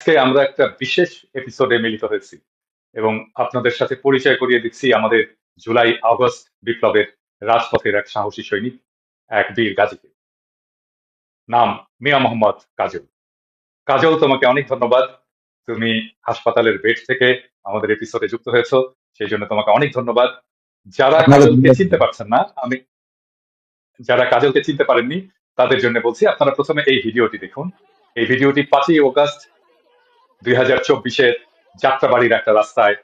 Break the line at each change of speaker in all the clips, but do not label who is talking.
আজকে আমরা একটা বিশেষ এপিসোডে মিলিত হয়েছি এবং আপনাদের সাথে পরিচয় করিয়ে দিচ্ছি আমাদের জুলাই আগস্ট বিপ্লবের রাজপথের এক সাহসী সৈনিক, এক বীর গাজীকে। নাম মিয়া মোহাম্মদ কাজল। কাজল, তোমাকে অনেক ধন্যবাদ। তুমি হাসপাতালের বেড থেকে আমাদের এপিসোডে যুক্ত হয়েছো, সেই জন্য তোমাকে অনেক ধন্যবাদ। যারা
আপনাকে
কাজলকে
ধন্যবাদ।
চিনতে পারছেন না, যারা কাজলকে চিনতে পারেননি তাদের জন্য বলছি, আপনারা প্রথমে এই ভিডিওটি দেখুন। এই ভিডিওটি 5ই আগস্ট 2024-এর যাত্রাবাড়ির একটা রাস্তায়,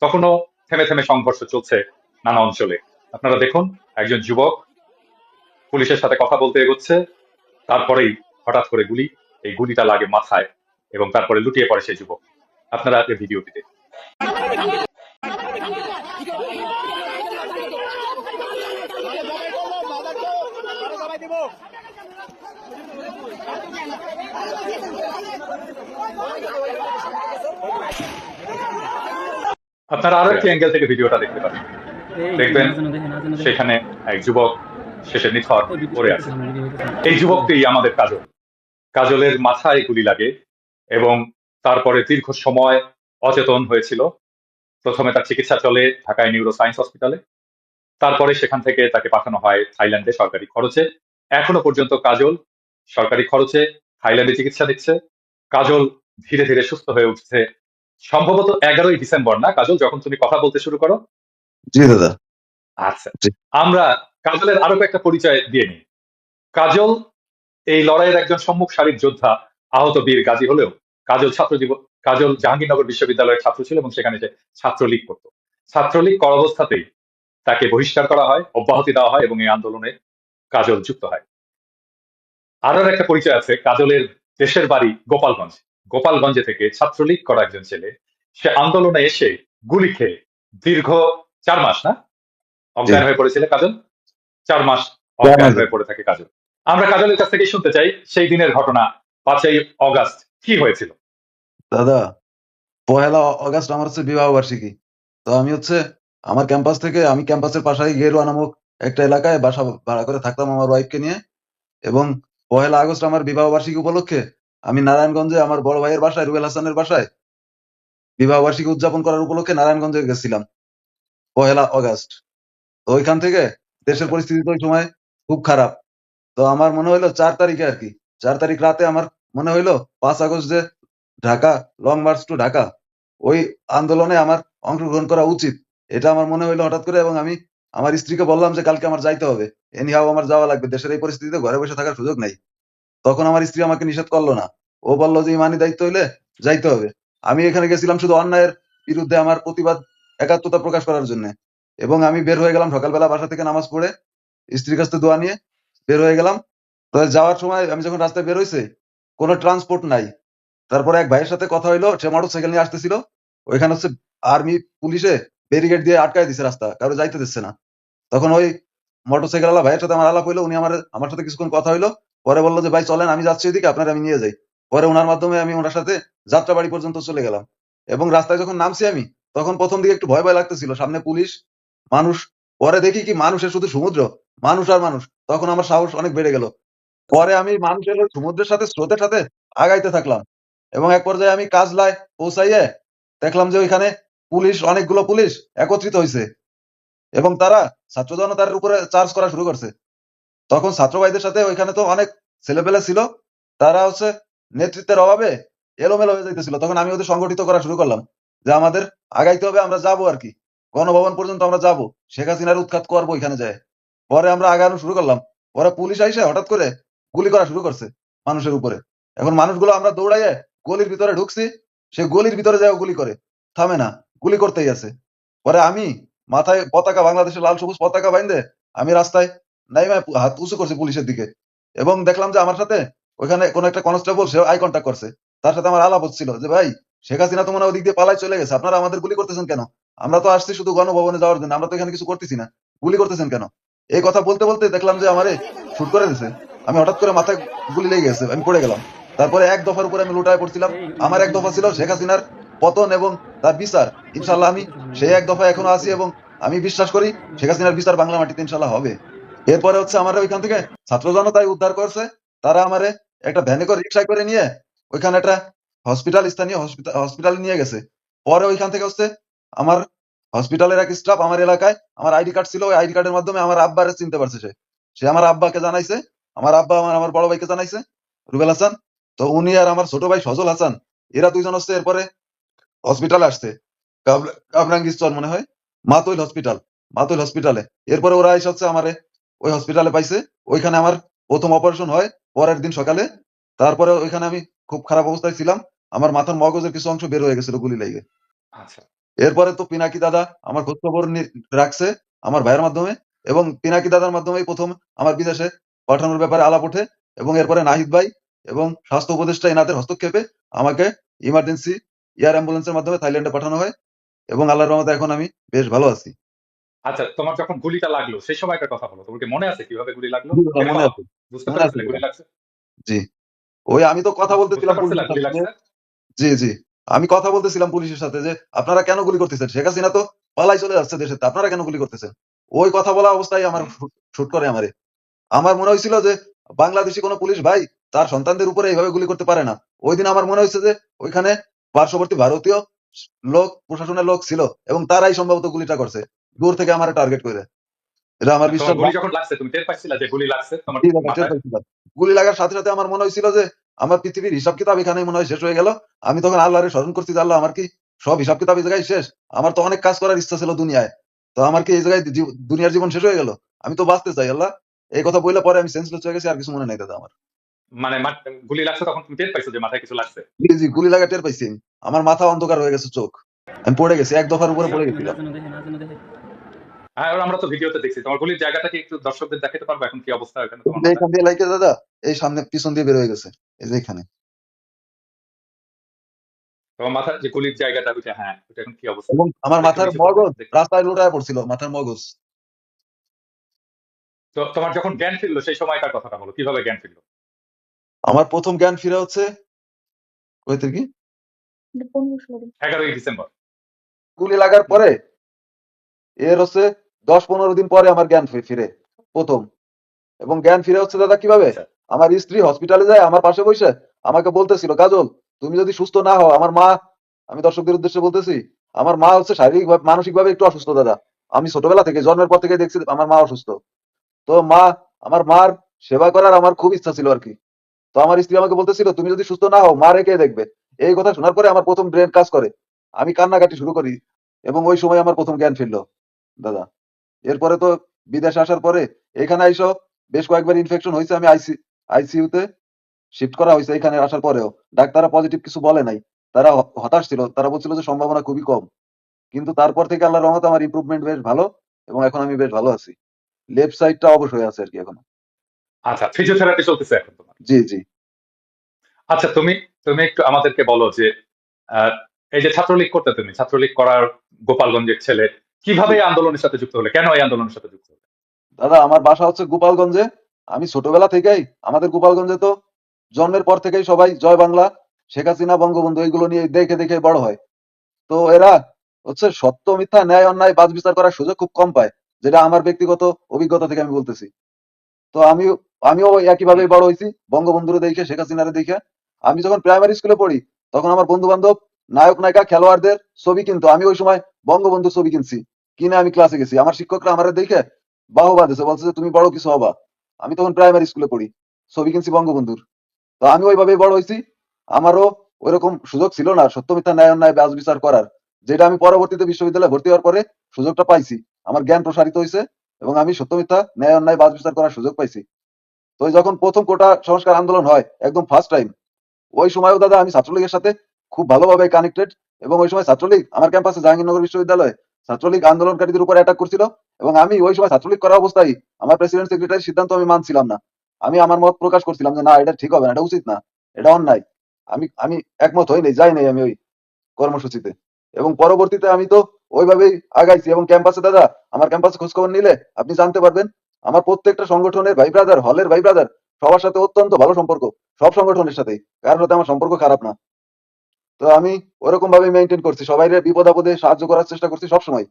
তখনও থেমে থেমে সংঘর্ষ চলছে নানা অঞ্চলে। আপনারা দেখুন, একজন যুবক পুলিশের সাথে কথা বলতে এগোচ্ছে, তারপরেই হঠাৎ করে এই গুলিটা লাগে মাথায় এবং তারপরে লুটিয়ে পড়ে সেই যুবক। আপনারা এই ভিডিওটি দেখুন। আপনারা আরো একটি অ্যাঙ্গেল থেকে ভিডিওটা দেখতে পারেন। দেখবেন সেখানে এক যুবক শেষে নিথর পড়ে আছে। এই যুবকটি আমাদের কাজল। কাজলের মাথায় গুলি লাগে এবং তারপরে দীর্ঘ সময় অচেতন হয়েছিল। প্রথমে তার চিকিৎসা চলে ঢাকায় নিউরো সায়েন্স হসপিটালে, তারপরে সেখান থেকে তাকে পাঠানো হয় থাইল্যান্ডে সরকারি খরচে। এখনো পর্যন্ত কাজল সরকারি খরচে থাইল্যান্ডে চিকিৎসা নিচ্ছে। কাজল ধীরে ধীরে সুস্থ হয়ে উঠছে। সম্ভবত 11ই ডিসেম্বর না কাজল, যখন তুমি কথা বলতে শুরু করো?
জি দাদা।
আচ্ছা,
জি।
আমরা কাজলের আরো কয়েকটা পরিচয় দিয়ে নিই। কাজল এই লড়াইয়ের একজন সম্মুখ সারির যোদ্ধা, আহত বীর গাজী হলেও কাজল জাহাঙ্গীরনগর বিশ্ববিদ্যালয়ের ছাত্র ছিল এবং সেখানে সে ছাত্রলীগ করত। ছাত্রলীগ করা অবস্থাতেই তাকে বহিষ্কার করা হয়, অব্যাহতি দেওয়া হয় এবং এই আন্দোলনে কাজল যুক্ত হয়। আরো একটা পরিচয় আছে, কাজলের দেশের বাড়ি গোপালগঞ্জ। গোপালগঞ্জে থেকে ছাত্রলীগ করা একজন ছেলে, সে আন্দোলনে এসে গুলি খেয়ে দীর্ঘ 4 মাস না অজ্ঞান হয়ে পড়েছিল কাজল। 4 মাস অজ্ঞান হয়ে পড়ে থাকে কাজল। আমরা কাজলের কাছ থেকে শুনতে চাই সেই দিনের ঘটনা, 5ই আগস্ট কি হয়েছিল।
দাদা, 1 আগস্ট আমার হচ্ছে বিবাহ বার্ষিকী। তো আমি আমার ক্যাম্পাস থেকে, আমি ক্যাম্পাসের পাশে গেরুয়া নামক একটা এলাকায় বাসা ভাড়া করে থাকতাম আমার ওয়াইফকে নিয়ে। এবং 1 আগস্ট আমার বিবাহ বার্ষিকী উপলক্ষে আমি নারায়ণগঞ্জে আমার বড় ভাইয়ের বাসায়, রুবেল হাসানের বাসায় বিবাহ বার্ষিকী উদযাপন করার উপলক্ষে নারায়ণগঞ্জে গেছিলাম 1 আগস্ট। তো ওইখান থেকে দেশের পরিস্থিতি তো ওই সময় খুব খারাপ। তো আমার মনে হইলো 4 তারিখে আর কি, 4 তারিখ রাতে আমার মনে হইলো 5 আগস্ট যে Dhaka long march to Dhaka, ওই আন্দোলনে আমার অংশগ্রহণ করা উচিত, এটা আমার মনে হইলো হঠাৎ করে। এবং আমি আমার স্ত্রীকে বললাম যে কালকে আমার যাইতে হবে, এনিহাও আমার যাওয়া লাগবে, দেশের এই পরিস্থিতিতে ঘরে বসে থাকার সুযোগ নাই। তখন আমার স্ত্রী আমাকে নিষেধ করলো না, ও বললো যে ইমানি দায়িত্ব হইলে যাইতে হবে। আমি এখানে গেছিলাম শুধু অন্যায়ের বিরুদ্ধে আমার প্রতিবাদ, একাত্মতা প্রকাশ করার জন্য। এবং আমি বের হয়ে গেলাম সকালবেলা বাসা থেকে নামাজ পড়ে, স্ত্রীর কাছ থেকে দোয়া নিয়ে বের হয়ে গেলাম। তো যাওয়ার সময় আমি যখন রাস্তায় বের হইছে, কোনো ট্রান্সপোর্ট নাই। তারপরে এক ভাইয়ের সাথে কথা হইলো, সে মোটর সাইকেল নিয়ে আসতেছিল। ওইখানে আর্মি পুলিশে ব্যারিকেড দিয়ে আটকায় দিছে রাস্তা, কারো যাইতে দিচ্ছে না। তখন ওই মোটর সাইকেল ওয়ালা ভাইয়ের সাথে আমার আলাপ হইলো, উনি আমার সাথে কিছুক্ষণ কথা হইলো। পরে বললো যে ভাই চলেন, আমি যাচ্ছি এদিকে, আপনার আমি নিয়ে যাই। পরে ওনার মাধ্যমে আমি ওনার সাথে যাত্রাবাড়ি পর্যন্ত চলে গেলাম। এবং রাস্তায় যখন নামছি আমি, তখন প্রথম দিকে একটু ভয় ভয় লাগতেছিল, সামনে পুলিশ, মানুষ। পরে দেখি কি মানুষের শুধু সমুদ্র, মানুষ আর মানুষ। তখন আমার সাহস অনেক বেড়ে গেল। পরে আমি মানুষের ওই সমুদ্রের সাথে, স্রোতের সাথে আগাইতে থাকলাম। এবং এক পর্যায়ে আমি কাজলায় পৌঁছাইয়ে দেখলাম যে ওইখানে অনেকগুলো পুলিশ একত্রিত হয়েছে এবং তারা ছাত্র জনতার উপরে চার্জ করা শুরু করছে। তখন ছাত্র ভাইদের সাথে ওইখানে তো অনেক ছেলেপেলে ছিল, তারা নেতৃত্বের অভাবে এলোমেলো হয়ে যাইতেছিল। তখন আমি ওদের সংগঠিত করা শুরু করলাম যে আমাদের আগাইতে হবে, আমরা যাবো আর কি, গণভবন পর্যন্ত আমরা যাবো, শেখ হাসিনার উৎখাত করবো এখানে যায়। পরে আমরা আগানো শুরু করলাম। পরে পুলিশ আইসে হঠাৎ করে গুলি করা শুরু করছে মানুষের উপরে। এখন মানুষগুলো আমরা দৌড়াইয়ে গলির ভিতরে ঢুকছি, সে গলির ভিতরে যায় গুলি করে, থামে না, গুলি করতেই আছে। পরে আমি মাথায় পতাকা, বাংলাদেশের লাল সবুজ পতাকা বাইন্ধে আমি রাস্তায় নাইমা হাত উঁচু করছি পুলিশের দিকে। এবং দেখলাম যে আমার সাথে ওইখানে কোন একটা কনস্টেবল, সে আই কন্ট্যাক্ট করছে, তার সাথে আমার আলাপ হচ্ছিল যে ভাই, শেখ হাসিনা তো মনে হয় ওদিক দিয়ে পালাই চলে গেছে, আপনারা আমাদের গুলি করতেছেন কেন? আমরা তো আসছি শুধু গণভবনে যাওয়ার জন্য, আমরা তো এখানে কিছু করতেছি না, গুলি করতেছেন কেন? এই কথা বলতে বলতে দেখলাম যে আমারে শুট করে দিছে। আমি হঠাৎ করে মাথায় গুলি লেগে গেছে, আমি পড়ে গেলাম। তারপরে এক দফার উপরে আমি লুটায় পড়ছিলাম। আমার এক দফা ছিল শেখ হাসিনার পতন এবং তার বিচার। ইনশাল্লাহ আমি সেই এক দফা এখনো আছি এবং আমি বিশ্বাস করি শেখ হাসিনার বিচার বাংলা মাটিতে ইনশাল্লাহ হবে। এরপরে আমার ওইখান থেকে ছাত্র জনতাই উদ্ধার করছে। তারা আমারে একটা ভ্যানে করে, রিক্সায় করে নিয়ে ওইখানে একটা স্থানীয় হসপিটালে নিয়ে গেছে। পরে ওইখান থেকে হচ্ছে আমার হসপিটালের এক স্টাফ আমার এলাকায় আমার আইডি কার্ড ছিল, ওই আইডি কার্ডের মাধ্যমে আমার আব্বারে চিনতে পারছে। সে আমার আব্বাকে জানাইছে, আমার আব্বা আমার বড় ভাইকে জানাইছে, রুবেল হাসান। তো উনি আর আমার ছোট ভাই সজল হাসান, এরা দুইজন হচ্ছে এরপরে হসপিটালে আসছে, কামরাঙ্গীরচর মনে হয়, মাতইল হসপিটালে। এরপরে ওরা এসে হচ্ছে আমারে ওই হসপিটালে পাইছে। ওইখানে আমার প্রথম অপারেশন হয় পরের দিন সকালে। তারপরে ওইখানে আমি খুব খারাপ অবস্থায় ছিলাম, আমার মাথার মগজের কিছু অংশ বের হয়ে গেছিল গুলি লেগে।
আচ্ছা
এরপরে তো পিনাকি দাদা আমার খোঁজ খবর রাখছে আমার ভাইয়ের মাধ্যমে, এবং পিনাকি দাদার মাধ্যমেই প্রথম আমার বিদেশে পাঠানোর ব্যাপারে আলাপ ওঠে। এবং এরপরে নাহিদ ভাই এবং স্বাস্থ্য উপদেষ্টা এনাদের হস্তক্ষেপে আমাকে ইমার্জেন্সি এয়ার অ্যাম্বুলেন্সের মাধ্যমে থাইল্যান্ডে পাঠানো হয়, এবং আল্লাহর রহমতে এখন আমি বেশ ভালো আছি।
আচ্ছা, তোমার যখন গুলিটা লাগলো সেই সময়টার কথা বলো। তোমার কি মনে আছে কিভাবে গুলি লাগলো?
জি দাদা,
টের
মনে
পাও?
আছে,
বুঝতে
মনে আছে
পেরেছিলে
দাদা।
গুলি লাগছে?
জি, ওই আমি তো কথা
বুঝতে
বলতেছিলাম
পারছিলা
পুলিশের
গুলি
সাথে যে,
লাগছে?
জি জি, আমি কথা বলতেছিলাম পুলিশের সাথে যে আপনারা কেন গুলি করতেছেন, শেখ হাসিনা তো পালাই চলে যাচ্ছে দেশে, আপনারা কেন গুলি করতেছেন। ওই কথা বলা অবস্থায় আমার
হুম।
শুট করে আমারে। আমার মনে হয়েছিল যে বাংলাদেশি কোনো পুলিশ ভাই তার সন্তানদের উপরে এইভাবে গুলি করতে পারে না। ওই দিন আমার মনে হয়েছে যে ওইখানে পার্শ্ববর্তী ভারতীয় লোক, প্রশাসনের লোক ছিল, এবং তারাই সম্ভবত গুলিটা করছে দূর থেকে আমার টার্গেট করে। এটা আমার
তোমার
বিশ্বাস।
গুলি যখন লাগছে তুমি টের পাইছিলা যে গুলি লাগছে তোমার
জি দাদা, টের
মাথায়?
পাইছিলাম। গুলি লাগার সাথে সাথে আমার মনে হয়েছিল যে আমার পৃথিবীর হিসাব কিতাব এখানেই মনে হয় শেষ হয়ে গেল। আমি তখন আল্লাহরে স্মরণ করছি যে আল্লাহ, আমার কি সব হিসাব কিতাব এই জায়গায় শেষ? আমার তো অনেক কাজ করার ইচ্ছা ছিল দুনিয়ায়। তো আমার কি এই জায়গায় দুনিয়ার জীবন শেষ হয়ে গেল? আমি তো বাঁচতে চাই আল্লাহ। এই কথা বললে পরে আমি সেন্সলেস হয়ে গেছি, আর কিছু মনে নাই দাদা আমার।
মানে গুলি লাগছে তখন তুমি টের পাইছো যে মাথায় কিছু লাগছে?
জি জি, গুলি লাগা টের পাইছি আমি। আমার মাথা অন্ধকার হয়ে গেছে, চোখ, আমি পড়ে গেছি, এক দফার উপরে
আচ্ছা।
পড়ে গেছিলাম।
হ্যাঁ, ওরা আমরা তো ভিডিওতে দেখছি। তোমার গুলির জায়গাটা কি একটু দর্শকদের দেখাতে পারবে এখন কি অবস্থা এখানে
এই
তোমার
যে
মাথায়?
এখান দিয়ে লাইকে দাদা, এই সামনে পিছন দিয়ে বের হয়ে গেছে, এই যে এখানে।
তোমার মাথার যে গুলির জায়গাটা ওইটা, হ্যাঁ, ওইটা এখন কি অবস্থা?
এবং আমার
একটু
মাথার
নিচু করবে
মগজ
দেখি।
রাস্তায় লুটায় পড়ছিল, মাথার মগজ।
তো তোমার যখন জ্ঞান ফিরলো সেই সময়টার কথাটা বলো, কিভাবে জ্ঞান ফিরলো?
আমার প্রথম জ্ঞান ফিরে হচ্ছে কই থেকে,
11ই ডিসেম্বর।
গুলি লাগার পরে এর হচ্ছে 10-15 দিন পরে আমার জ্ঞান ফিরে প্রথম। এবং জ্ঞান ফিরে হচ্ছে দাদা কিভাবে,
আচ্ছা
আমার স্ত্রী হসপিটালে যায় আমার পাশে বসে আমাকে বলতেছিল, কাজল তুমি যদি সুস্থ না হও, আমার মা, আমি দর্শকদের উদ্দেশ্যে বলতেছি, আমার মা হচ্ছে শারীরিক ভাবে মানসিক ভাবে একটু অসুস্থ দাদা। আমি ছোটবেলা থেকে জন্মের পর থেকে দেখছি আমার মা অসুস্থ। তো আমার মার সেবা করার আমার খুব ইচ্ছা ছিল আর কি। তো আমার স্ত্রী আমাকে বলতেছিল, তুমি যদি সুস্থ না হও মা রেখে দেখবে। এই কথা শোনার পরে আমার প্রথম ব্রেন কাজ করে, আমি কান্নাকাটি শুরু করি, এবং ওই সময় আমার প্রথম জ্ঞান ফিরলো দাদা। এরপরে তো বিদেশে আসার পরে এখানে আইসো বেশ কয়েকবার ইনফেকশন হয়েছে, আমি আইসিইউতে শিফট করা হয়েছে। এখানে আসার পরেও ডাক্তাররা পজিটিভ কিছু বলে নাই, তারা হতাশ ছিল, তারা বলছিল যে সম্ভাবনা খুবই কম। কিন্তু তারপর থেকে আল্লাহর রহমতে আমার ইমপ্রুভমেন্ট বেশ ভালো, এবং এখন আমি বেশ ভালো আছি। লেফট সাইডটা অবশ হয়ে আছে আর কি এখন।
আচ্ছা, ফিজিওথেরাপি চলতেছে এখন তোমার?
জি জি।
আচ্ছা, তুমি তুমি একটু আমাদেরকে বলো যে আহ, এই যে ছাত্রলীগ করতে, তুমি ছাত্রলীগ করার গোপালগঞ্জের ছেলে, কিভাবে এই আন্দোলনের সাথে যুক্ত হলে, কেন এই আন্দোলনের সাথে যুক্ত হলে?
দাদা আমার বাসা হচ্ছে গোপালগঞ্জে। আমি ছোটবেলা থেকেই, আমাদের গোপালগঞ্জে তো জন্মের পর থেকেই সবাই জয় বাংলা, শেখ হাসিনা, বঙ্গবন্ধু এইগুলো নিয়ে দেখে দেখে বড় হয়। তো এরা হচ্ছে সত্য মিথ্যা ন্যায় অন্যায় বাছ বিচার করার সুযোগ খুব কম পায়, যেটা আমার ব্যক্তিগত অভিজ্ঞতা থেকে আমি বলতেছি। তো আমিও
হুম।
একইভাবে বড় হয়েছি বঙ্গবন্ধুরে দেখে, শেখ হাসিনারে দেখে। আমি যখন প্রাইমারি স্কুলে পড়ি তখন আমার বন্ধু বান্ধব নায়ক নায়িকা খেলোয়াড়দের ছবি কিনতো, আমি ওই সময় বঙ্গবন্ধুর ছবি কিনছি, কিনে আমি ক্লাসে গেছি। আমার শিক্ষকরা আমার দেখে বাহবা দিয়েছে, বলছে যে তুমি বড় কিছু হবা। আমি তখন প্রাইমারি স্কুলে পড়ি, ছবি কিনছি বঙ্গবন্ধুর। তো আমি ওইভাবেই বড় হয়েছি। আমারও ওইরকম সুযোগ ছিল না সত্য মিথ্যা ন্যায় অন্যায় বাছ বিচার করার, যেটা আমি পরবর্তীতে বিশ্ববিদ্যালয়ে ভর্তি হওয়ার পরে সুযোগটা পাইছি। আমার জ্ঞান প্রসারিত হয়েছে, এবং আমি সত্য মিথ্যা ন্যায় অন্যায় বাছ বিচার করার সুযোগ পাইছি। তো ওই যখন প্রথম কোটা সংস্কার আন্দোলন হয় একদম ফার্স্ট টাইম, ওই সময়ও দাদা আমি ছাত্রলীগের সাথে খুব ভালোভাবে কানেক্টেড। এবং ওই সময় ছাত্রলীগ আমার ক্যাম্পাসে জাহাঙ্গীরনগর বিশ্ববিদ্যালয়ে ছাত্রলীগ আন্দোলনকারীদের উপর অ্যাটাক করছিল, এবং আমি ওই সময় ছাত্রলীগ করা অবস্থায় আমার প্রেসিডেন্ট সেক্রেটারির সিদ্ধান্ত আমি মানছিলাম না। আমি আমার মত প্রকাশ করছিলাম যে না, এটা ঠিক হবে না, এটা উচিত না, এটা অন্যায়। আমি আমি একমত হই নাই, যাই নাই আমি ওই কর্মসূচিতে। এবং পরবর্তীতে আমি তো ওইভাবেই আগাইছি। এবং ক্যাম্পাসে দাদা, আমার ক্যাম্পাসে খোঁজখবর নিলে আপনি জানতে পারবেন, আমার প্রত্যেকটা সংগঠনের ভাই ব্রাদার, হলের ভাই ব্রাদার, সবার সাথে অত্যন্ত ভালো সম্পর্ক, সব সংগঠনের সাথেই, কারোর সাথে আমার সম্পর্ক খারাপ না। তো আমি ওরকম ভাবে মেনটেন করছি, সবাই বিপদ আপদে সাহায্য করার চেষ্টা করছি সবসময়।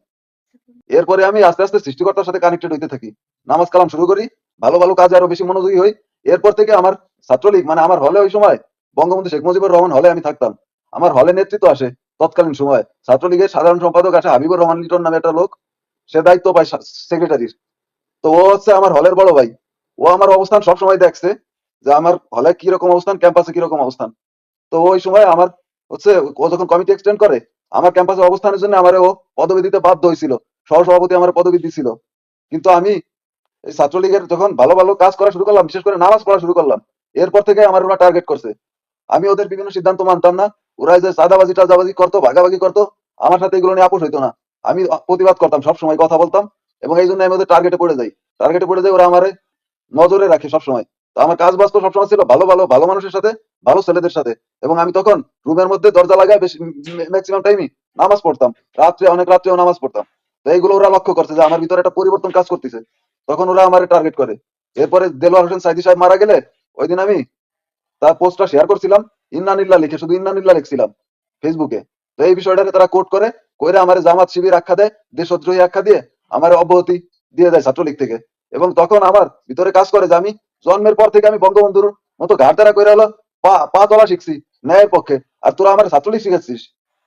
এরপরে আমি আস্তে আস্তে সৃষ্টিকর্তার সাথে কানেক্টেড হইতে থাকি, নামাজ কালাম শুরু করি, ভালো ভালো কাজে আরো বেশি মনোযোগী হই। এরপর থেকে আমার ছাত্রলীগ, মানে আমার হলে ওই সময় বঙ্গবন্ধু শেখ মুজিবুর রহমান হলে আমি থাকতাম, আমার হলে নেতৃত্ব আসে তৎকালীন সময় ছাত্রলীগের সাধারণ সম্পাদক আসে হাবিবুর রহমান লিটন নামে একটা লোক, সে দায়িত্ব পায় সেক্রেটারির। তো ও হচ্ছে আমার হলের বড় ভাই, ও আমার অবস্থান সবসময় দেখছে যে আমার হলে কিরকম অবস্থান, ক্যাম্পাসে কিরকম অবস্থান। তো ওই সময় আমার হচ্ছে ও যখন কমিটি এক্সটেন্ড করে আমার ক্যাম্পাসে অবস্থানের জন্য আমার ও পদবি দিতে বাধ্য হয়েছিল, সহসভাপতি আমার পদবি দিছিল। কিন্তু আমি এই ছাত্রলীগের যখন ভালো ভালো কাজ করা শুরু করলাম, বিশেষ করে নামাজ পড়া শুরু করলাম, এরপর থেকে আমার ওরা টার্গেট করছে। আমি ওদের বিভিন্ন সিদ্ধান্ত মানতাম না, ওরা যে চাঁদাবাজি টাদাবাজি করতো, ভাগাভাগি করতো, আমার সাথে এগুলো নিয়ে আপোষ হইতো না। আমি প্রতিবাদ করতাম, সবসময় কথা বলতাম, এবং এই জন্য আমি ওদের টার্গেটে পড়ে যাই। টার্গেটে পড়ে যাই, ওরা আমার নজরে রাখে সবসময়। তো আমার কাজ বাজ তো সবসময় ছিল ভালো ভালো ভালো মানুষের সাথে, ভালো ছেলেদের সাথে। এবং আমি তখন রুমের মধ্যে দরজা লাগায় বেশি ম্যাক্সিমাম টাইমই নামাজ পড়তাম, রাত্রে অনেক রাত্রেও নামাজ পড়তাম। তো এইগুলো ওরা লক্ষ্য করছে যে আমার ভিতরে একটা পরিবর্তন কাজ করতেছে, তখন ওরা আমার টার্গেট করে। এরপরে দেলোয়ার হোসেন সাইদি সাহেব মারা গেলে ওই দিন আমি তার পোস্টটা শেয়ার করছিলাম, ইন্নানিল্লাহ লিখে, শুধু ইন্নানিল্লাহ লিখছিলাম ফেসবুকে। তো এই বিষয়টাকে তারা কোট করে কইরা আমার জামাত শিবির আখ্যা দেয়, দেশদ্রোহী আখ্যা দিয়ে আমার অব্যাহতি দিয়ে দেয় ছাত্রলীগ থেকে। এবং তখন আমার ভিতরে কাজ করে যে আমি জন্মের পর থেকে আমি বঙ্গবন্ধুর মতো ঘাড় কইরা হলো পা পা চলা শিখছি ন্যায়ের পক্ষে, আর তোরা আমার ছাত্রলীগ শিখাচ্ছিস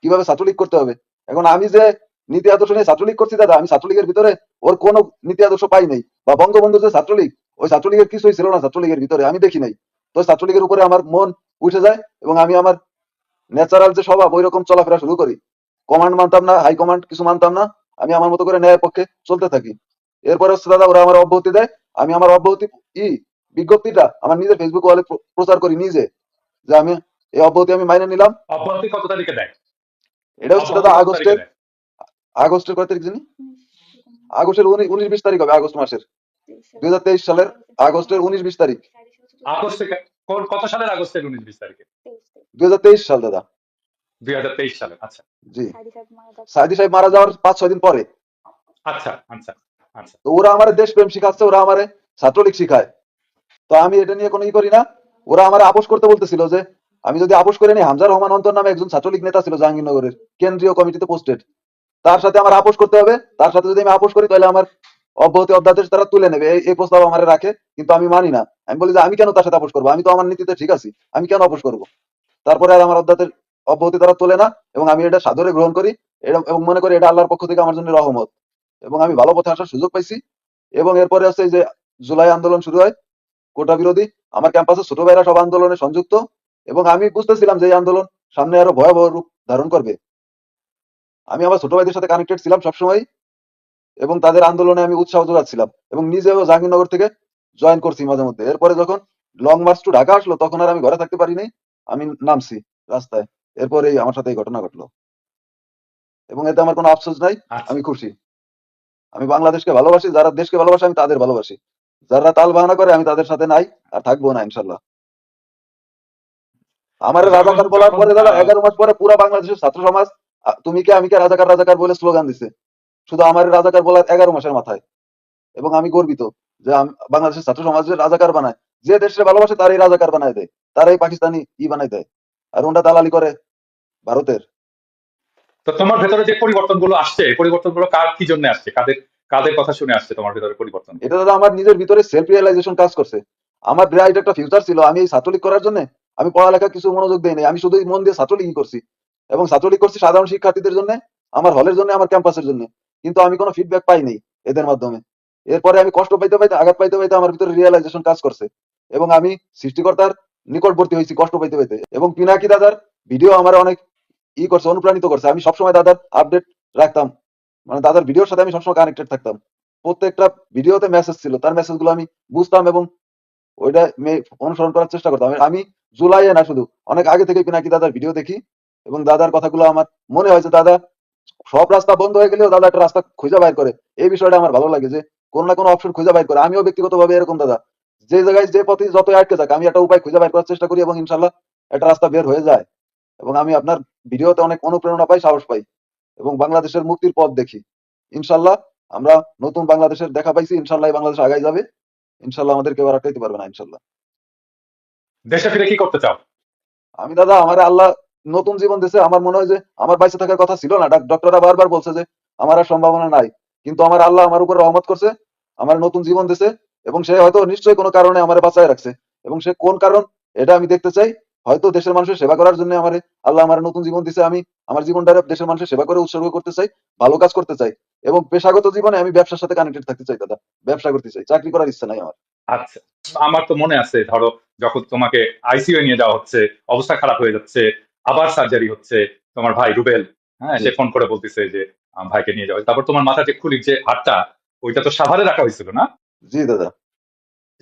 কিভাবে ছাত্রলীগ করতে হবে। এখন আমি যে নীতি আদর্শ নিয়ে ছাত্রলীগ করছি দাদা, আমি ছাত্রলীগের ভিতরে ওর কোনো নীতি আদর্শ পাই নাই, বা বঙ্গবন্ধুর যে ছাত্রলীগ, ওই ছাত্রলীগের কিছুই ছিল না ছাত্রলীগের ভিতরে, আমি দেখি নাই। তো ছাত্রলীগের উপরে আমার মন উঠে যায়, এবং আমি আমার ন্যাচারাল যে স্বভাব ওই রকম চলাফেরা শুরু করি। কমান্ড মানতাম না, হাই কমান্ড কিছু মানতাম না, আমি আমার মতো করে ন্যায়ের পক্ষে চলতে থাকি। এরপরে হচ্ছে দাদা ওরা আমার অব্যাহতি দেয়, আমি আমার অব্যাহতি ই বিজ্ঞপ্তিটা আমার নিজের ফেসবুক ওয়ালে প্রচার করি নিজে, যে আমি এই অব্যাহতি আমি মাইনে নিলাম।
অব্যাহতি কত তারিখে দেয়?
এটা হচ্ছে দাদা
অব্যাহতি কত তারিখে দেয়?
আগস্টের কয় তারিখ জানি, আগস্টের 19-20 তারিখ হবে, আগস্ট মাসের 2023 সালের আগস্টের 19-20 তারিখ।
আগস্টে কত সালের আগস্টের 19-20 তারিখে?
2023 সাল দাদা।
2023 সালে। আচ্ছা
জি, সাইদি সাহেব মারা যাওয়ার 5-6 দিন পরে।
আচ্ছা আচ্ছা আচ্ছা।
তো ওরা আমার দেশপ্রেম শিখাচ্ছে, ওরা আমার ছাত্রলীগ শিখায়। তো আমি এটা নিয়ে কোনো ই করি না। ওরা আমার আপোষ করতে বলতেছিল যে আমি যদি আপোষ করে নিই, হামজা রহমান অন্তর নামে একজন ছাত্রলীগ নেতা ছিল জাহাঙ্গীরনগরের কেন্দ্রীয় কমিটিতে পোস্টেড, তার সাথে আমার আপোষ করতে হবে। তার সাথে যদি আমি আপোষ করি তাহলে আমার অব্যাহতি অধ্যাদেশ তারা তুলে নেবে, এই প্রস্তাব আমার রাখে। কিন্তু আমি মানি না, আমি বলি যে আমি কেন তার সাথে আপোষ করবো, আমি তো আমার নীতিতে ঠিক আছি, আমি কেন আপোষ করবো। তারপরে আর আমার অব্যাহতি তারা তোলে না, এবং আমি এটা সাদরে গ্রহণ করি, এবং মনে করি এটা আল্লাহর পক্ষ থেকে আমার জন্য রহমত, এবং আমি ভালো পথে আসার সুযোগ পাইছি। এবং এরপরে হচ্ছে এই যে জুলাই আন্দোলন শুরু হয়, কোটা বিরোধী, আমার ক্যাম্পাসে ছোট ভাইরা সব আন্দোলনে সংযুক্ত, এবং আমি বুঝতেছিলাম যে এই আন্দোলন সামনে আরো ভয়াবহ রূপ ধারণ করবে। আমি আমার ছোট ভাইদের সাথে কানেক্টেড ছিলাম সবসময়, এবং তাদের আন্দোলনে আমি উৎসাহ যোগাচ্ছিলাম, এবং নিজেও জাহাঙ্গীরনগর থেকে জয়েন করছি মাঝে মধ্যে। এরপরে যখন লং মার্চ টু ঢাকা আসলো, তখন আর আমি ঘরে থাকতে পারিনি, আমি নামছি রাস্তায়। এরপরেই আমার সাথে এই ঘটনা ঘটলো, এবং এতে আমার কোনো আফসোস নাই,
আচ্ছা
আমি খুশি। আমি বাংলাদেশকে ভালোবাসি, যারা দেশকে ভালোবাসে আমি তাদের ভালোবাসি, যারা তাল বাহানা করে আমি তাদের সাথে নাই, আর থাকবো না ইনশাল্লাহ। আমার
তো যখন
রাজাকার বলার
যখন
পরে দাদা 11 মাস পরে পুরা বাংলাদেশের ছাত্র সমাজ তুমি কে আমি কে রাজাকার রাজাকার বলে স্লোগান দিছে, শুধু আমার রাজাকার বলার 11 মাসের মাথায়। এবং আমি গর্বিত যে বাংলাদেশের ছাত্র সমাজের রাজাকার বানায়, যে দেশে ভালোবাসে তারাই রাজাকার বানায় দেয়, তারাই পাকিস্তানি বানায় দেয়, আর ওটা দালালি করে ভারতের।
তো তোমার ভেতরে যে পরিবর্তনগুলো আসছে, এই পরিবর্তনগুলো কার কি জন্য আসছে, কাদের কাদের কথা শুনে আসছে তোমার ভেতরে পরিবর্তনগুলো?
এটা দাদা আমার নিজের ভিতরে সেলফ রিয়েলাইজেশন কাজ করছে। আমার ব্রাইট একটা ফিউচার ছিল, আমি এই ছাত্রলীগ করার জন্য আমি পড়ালেখা কিছু মনোযোগ দেই নাই, আমি শুধু মন দিয়ে ছাত্রলীগই করছি, এবং ছাত্রলীগ করছি সাধারণ শিক্ষার্থীদের জন্য, আমার হলের জন্য, আমার ক্যাম্পাসের জন্য। কিন্তু আমি কোনো ফিডব্যাক পাইনি এদের মাধ্যমে। এরপরে আমি কষ্ট পাইতে পাইতে, আঘাত পাইতে পাইতে আমার ভিতরে রিয়েলাইজেশন কাজ করছে, এবং আমি সৃষ্টিকর্তার নিকটবর্তী হয়েছি কষ্ট পাইতে পাইতে। এবং পিনাকি দাদার ভিডিও আমার অনেক করছে, অনুপ্রাণিত করছে। আমি সবসময় দাদার আপডেট রাখতাম, মানে দাদার ভিডিওর সাথে আমি সবসময় কানেক্টেড থাকতাম। প্রত্যেকটা ভিডিওতে মেসেজ ছিল, তার মেসেজ গুলো আমি বুঝতাম, এবং ওইটা অনুসরণ করার চেষ্টা করতাম। আমি জুলাইয়ে না, শুধু অনেক আগে থেকে পিনাকি দাদার ভিডিও দেখি, এবং দাদার কথাগুলো আমার মনে হয় যে দাদা সব রাস্তা বন্ধ হয়ে গেলেও দাদা একটা রাস্তা খুঁজে বাইর করে। এই বিষয়টা আমার ভালো লাগে যে কোনো না কোনো অপশন খুঁজে বাইর করে। আমিও ব্যক্তিগতভাবে এরকম দাদা, যে জায়গায় যে পথে যত আটকে যাক আমি একটা উপায় খুঁজে বাইর করার চেষ্টা করি, এবং ইনশাল্লাহ একটা রাস্তা বের হয়ে যায়। এবং আমি আপনার ভিডিওতে অনেক অনুপ্রেরণা পাই, সাহস পাই, এবং বাংলাদেশের মুক্তির পথ দেখি। ইনশাল্লাহ আমরা নতুন বাংলাদেশের দেখা পাইছি, ইনশাল্লাহ এই বাংলাদেশ আগাই যাবে, ইনশাল্লাহ আমাদের কেউ আর আটকাইতে পারবে না ইনশাল্লাহ।
দেশে ফিরে কি করতে চাও?
আমি দাদা আমার আল্লাহ নতুন জীবন দিছে, আমার মনে হয় যে আমার বাইসে থাকার কথা ছিল না, ডক্টররা বারবার বলছে যে আমার আর সম্ভাবনা নাই, কিন্তু আমার আল্লাহ আমার উপর রহমত করছে, আমার নতুন জীবন দিছে, এবং সে হয়তো নিশ্চয়ই কোনো কারণে আমার বাঁচায় রাখছে, এবং সে কোন কারণ এটা আমি দেখতে চাই। হয়তো দেশের মানুষের সেবা করার জন্য আল্লাহ আমার নতুন জীবন দিছে, আমি আমার জীবনটা দেশের মানুষের সেবা করে উৎসর্গ করতে চাই, ভালো কাজ করতে চাই। এবং পেশাগত জীবনে আমি ব্যবসার সাথে কানেক্টেড থাকতে চাই দাদা, ব্যবসা করতে চাই, চাকরি করার ইচ্ছা নাই আমার।
আচ্ছা, আমার তো মনে আছে, ধরো যখন তোমাকে আইসিইউ নিয়ে যাওয়া হচ্ছে, অবস্থা খারাপ হয়ে যাচ্ছে, আবার সার্জারি হচ্ছে, তোমার ভাই রুবেল, হ্যাঁ,
জি
সে ফোন করে বলতেছে যে ভাইকে নিয়ে যাও। তারপর তোমার মাথা যে খুলির যে হাড়টা, ওইটা তো সাভারে রাখা হয়েছিল না?
জি দাদা।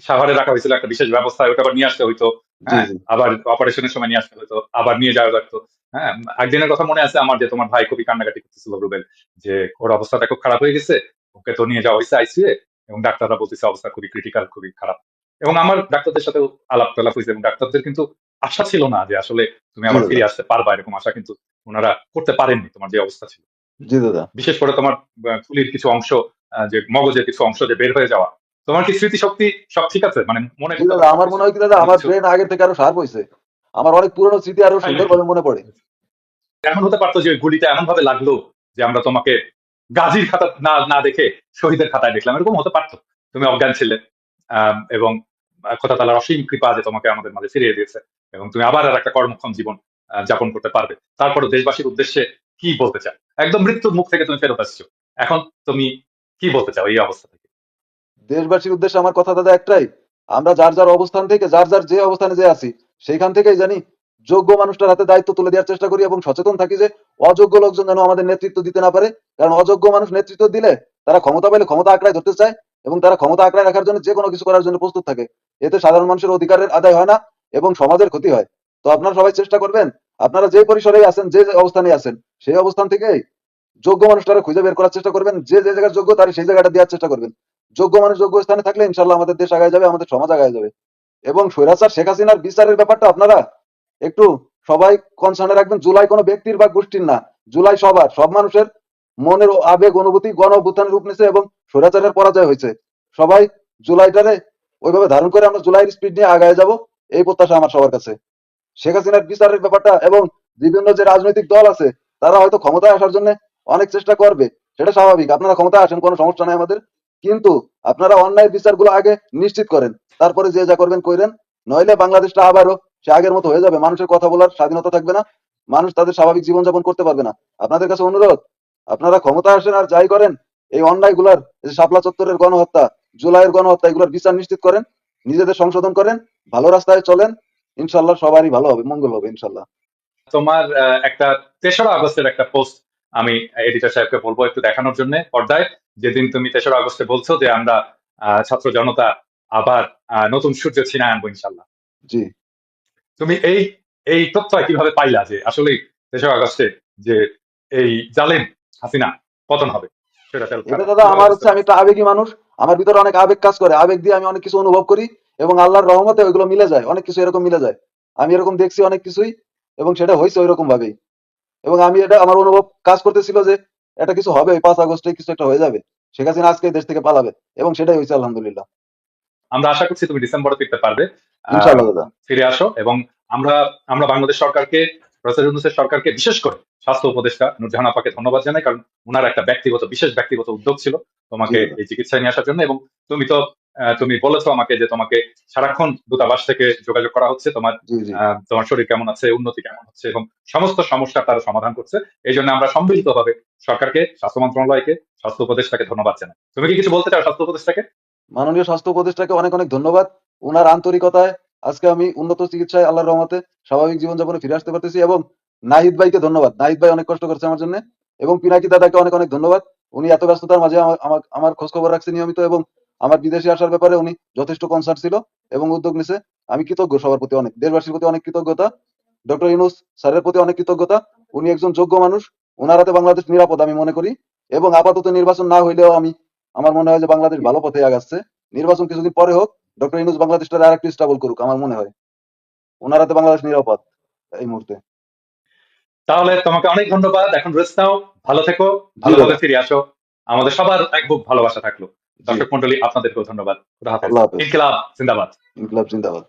সাভারে রাখা হয়েছিল একটা বিশেষ ব্যবস্থায়, ওটা আবার নিয়ে আসতে হইতো।
জি
হ্যাঁ,
জি
আবার অপারেশনের সময় নিয়ে আসতে হইতো, আবার নিয়ে যাওয়া লাগতো। হ্যাঁ, একদিনের কথা মনে আছে আমার, যে তোমার ভাই খুবই কান্নাকাটি করতেছিল রুবেল, যে ওর অবস্থাটা খুব খারাপ হয়ে গেছে, ওকে তো নিয়ে যাওয়া হয়েছে আইসিইউ, এবং ডাক্তাররা বলতেছে অবস্থা খুবই ক্রিটিক্যাল, খুবই খারাপ। এবং আমার ডাক্তারদের সাথে আলাপ টালাপ হয়েছে, এবং ডাক্তারদের কিন্তু আশা ছিল না যে আসলে তুমি
জি
আবার
দাদা।
ফিরে আসতে পারবা, এরকম আশা কিন্তু ওনারা করতে পারেননি তোমার যে অবস্থা ছিল।
জি দাদা।
বিশেষ করে তোমার ফুলির কিছু অংশ, যে মগজের কিছু অংশ যে বের হয়ে যাওয়া। তোমার কি স্মৃতিশক্তি সব ঠিক আছে, মানে মনে
জি
করতে
দাদা,
পারো
আমার
সবকিছু?
মনে হয় কি দাদা,
কোনো
আমার
কিছু?
ব্রেন আগের থেকে আরো শার্প হয়েছে। আমার অনেক পুরনো স্মৃতি আরো
তাই নাকি?
সুন্দরভাবে মনে পড়ে।
এমন হতে পারতো যে ওই গুলিটা এমন ভাবে লাগলো যে আমরা তোমাকে গাজীর খাতা না না দেখে শহীদের খাতায় দেখলাম, এরকম হতে পারতো। তুমি অজ্ঞান ছিলে, এবং খোদা তাআলার অসীম কৃপা যে তোমাকে আমাদের মাঝে ফিরিয়ে দিয়েছে, এবং তুমি আবার আর একটা কর্মক্ষম জীবন যাপন করতে পারবে। তারপরে দেশবাসীর উদ্দেশ্যে কি বলতে চাও? একদম মৃত্যুর মুখ থেকে তুমি ফেরত আসছো, এখন তুমি কি বলতে চাও এই অবস্থা থেকে?
দেশবাসীর উদ্দেশ্যে আমার কথা দাদা একটাই, আমরা যার যার অবস্থান থেকে, যার যার যে অবস্থানে যে আছি, সেইখান থেকেই জানি যোগ্য মানুষটার হাতে দায়িত্ব তুলে দেওয়ার চেষ্টা করি, এবং সচেতন থাকি যে অযোগ্য লোকজন যেন আমাদের নেতৃত্ব দিতে না পারে। কারণ অযোগ্য মানুষ নেতৃত্ব দিলে তারা ক্ষমতা পেলে ক্ষমতা আঁকড়ায় ধরতে চায়, এবং তারা ক্ষমতা আঁকড়ায় রাখার জন্য যে কোনো কিছু করার জন্য প্রস্তুত থাকে। এতে সাধারণ মানুষের অধিকারের আদায় হয় না, এবং সমাজের ক্ষতি হয়। তো আপনারা সবাই চেষ্টা করবেন, আপনারা যে পরিসরেই আছেন, যে যে অবস্থানে আছেন, সেই অবস্থান থেকেই যোগ্য মানুষটারা খুঁজে বের করার চেষ্টা করবেন, যে যে জায়গার যোগ্য তার সেই জায়গাটা দেওয়ার চেষ্টা করবেন। যোগ্য মানুষ যোগ্য স্থানে থাকলে ইনশাল্লাহ আমাদের দেশ আগায় যাবে, আমাদের সমাজ আগায় যাবে। এবং স্বৈরাচার শেখ হাসিনার বিচারের ব্যাপারটা আপনারা একটু সবাই কনসার্নে রাখবেন। জুলাই কোনো ব্যক্তির বা গোষ্ঠীর না, জুলাই সবার, সব মানুষের মনের আবেগ অনুভূতি গণ অভ্যুত্থানের রূপ নিছে, এবং স্বৈরাচারের পরাজয় হয়েছে। সবাই জুলাইটারে ওইভাবে ধারণ করে আমরা জুলাইয়ের স্পিড নিয়ে আগায় যাব, এই প্রত্যাশা আমার সবার কাছে। শেখ হাসিনার বিচারের ব্যাপারটা, এবং বিভিন্ন যে রাজনৈতিক দল আছে তারা হয়তো ক্ষমতায় আসার জন্য অনেক চেষ্টা করবে, সেটা স্বাভাবিক। আপনারা ক্ষমতায় আসেন, কোনো সমস্যা নাই আমাদের, কিন্তু আপনারা অন্যায়ের বিচারগুলো আগে নিশ্চিত করেন, তারপরে যে যা করবেন কইরেন। নইলে বাংলাদেশটা আবারও সে আগের মতো হয়ে যাবে, মানুষের কথা বলার স্বাধীনতা থাকবে না, মানুষ তাদের স্বাভাবিক জীবনযাপন করতে পারবে না। আপনাদের কাছে অনুরোধ, আপনারা ক্ষমতা আসেন আর যাই করেন, এই অন্যায়গুলার, এই শাপলা চত্বরের গণহত্যা, জুলাইয়ের গণহত্যা, এগুলোর বিচার নিশ্চিত করেন, নিজেদের সংশোধন করেন, ভালো রাস্তায় চলেন। ইনশাল্লাহ সবারই ভালো হবে, মঙ্গল হবে ইনশাল্লাহ।
তোমার একটা ৩রা আগস্টের একটা পোস্ট আমি এডিটর সাহেবকে বলবো একটু দেখানোর জন্য পর্দায়, যেদিন তুমি ৩রা আগস্টে বলছো যে আমরা ছাত্র জনতা আবার নতুন সূর্য ছিনায় আনবো ইনশাল্লাহ।
জি।
তুমি এই প্রত্যয় কিভাবে পাইলা যে আসলে ৩রা আগস্টে যে এই জালেম হাসিনা পতন হবে, সেটা
এটা দাদা
কিভাবে
আমার
বুঝতে
হচ্ছে, আমি
পারছো?
একটা আবেগী মানুষ, আমার ভিতরে অনেক আবেগ কাজ করে, আবেগ দিয়ে আমি অনেক কিছু অনুভব করি, এবং আল্লাহর রহমতে ওইগুলো মিলে যায়, অনেক কিছু এরকম মিলে যায়। আমি এরকম দেখছি অনেক কিছুই, এবং সেটা হয়েছে ওইরকম ভাবেই। এবং আমি এটা, আমার অনুভব কাজ করতেছিল যে এটা কিছু হবে, 5 আগস্টে কিছু একটা হয়ে যাবে, শেখ হাসিনা আজকে এই দেশ থেকে পালাবে, এবং সেটাই হয়েছে আলহামদুলিল্লাহ।
আমরা আশা করছি তুমি ডিসেম্বরে ফিরতে পারবে। আহ,
ইনশাল্লাহ দাদা।
ফিরে আসো, এবং আমরা আমরা বাংলাদেশ সরকারকে, প্রফেসর ইউনূসের সরকারকে, বিশেষ করে স্বাস্থ্য উপদেষ্টা নূরজাহান আপাকে ধন্যবাদ জানাই, কারণ উনার একটা বিশেষ ব্যক্তিগত উদ্যোগ ছিল
জি
তোমাকে
দাদা।
এই চিকিৎসায় নিয়ে আসার জন্য। এবং তুমি তো তুমি বলেছো আমাকে যে তোমাকে সারাক্ষণ দূতাবাস থেকে যোগাযোগ করা হচ্ছে, তোমার
জি জি।
তোমার শরীর কেমন আছে, উন্নতি কেমন হচ্ছে, এবং সমস্ত সমস্যা তারা সমাধান করছে। এই জন্য আমরা সম্মিলিতভাবে সরকারকে, স্বাস্থ্য মন্ত্রণালয়কে, স্বাস্থ্য উপদেষ্টাকে ধন্যবাদ জানাই। তুমি কি কিছু বলতে চাও স্বাস্থ্য উপদেষ্টাকে?
মাননীয় স্বাস্থ্য উপদেষ্টাকে অনেক অনেক ধন্যবাদ। উনার আন্তরিকতায় আজকে আমি উন্নত চিকিৎসায় আল্লাহর রহমতে স্বাভাবিক জীবনযাপনে ফিরে আসতে পারতেছি। এবং নাহিদ ভাইকে ধন্যবাদ, নাহিদ ভাই অনেক কষ্ট করছে আমার জন্য। এবং পিনাকি দাদাকে অনেক অনেক ধন্যবাদ, উনি এত ব্যস্ততার মাঝে আমার খোঁজ খবর রাখছে নিয়মিত, এবং আমার বিদেশে আসার ব্যাপারে উনি যথেষ্ট কনসার্ন ছিল এবং উদ্যোগ নিছে। আমি কৃতজ্ঞ সবার প্রতি, অনেক দেশবাসীর প্রতি অনেক কৃতজ্ঞতা, ডক্টর ইউনূস স্যারের প্রতি অনেক কৃতজ্ঞতা। উনি একজন যোগ্য মানুষ, ওনার হাতে বাংলাদেশ নিরাপদ আমি মনে করি। এবং আপাতত নির্বাচন না হইলেও আমার মনে হয় যে বাংলাদেশ ভালো পথে আগাচ্ছে। নির্বাচন কিছুদিন পরে হোক, ডক্টর ইউনূস বাংলাদেশটা আর একটু স্টেবল করুক, আমার মনে হয় ওনার হাতে বাংলাদেশ নিরাপদ এই মুহূর্তে।
তাহলে তোমাকে অনেক ধন্যবাদ, এখন রেস্ট নাও, ভালো থেকো,
জি
ভালোভাবে
দাদা।
ফিরে আসো। আমাদের সবার এক বুক ভালোবাসা থাকলো।
জি।
দর্শক মন্ডলী, আপনাদেরকেও ধন্যবাদ। খুদা হাফেজ।
আল্লাহ হাফেজ।
ইনকিলাব জিন্দাবাদ।
ইনকলাব জিন্দাবাদ।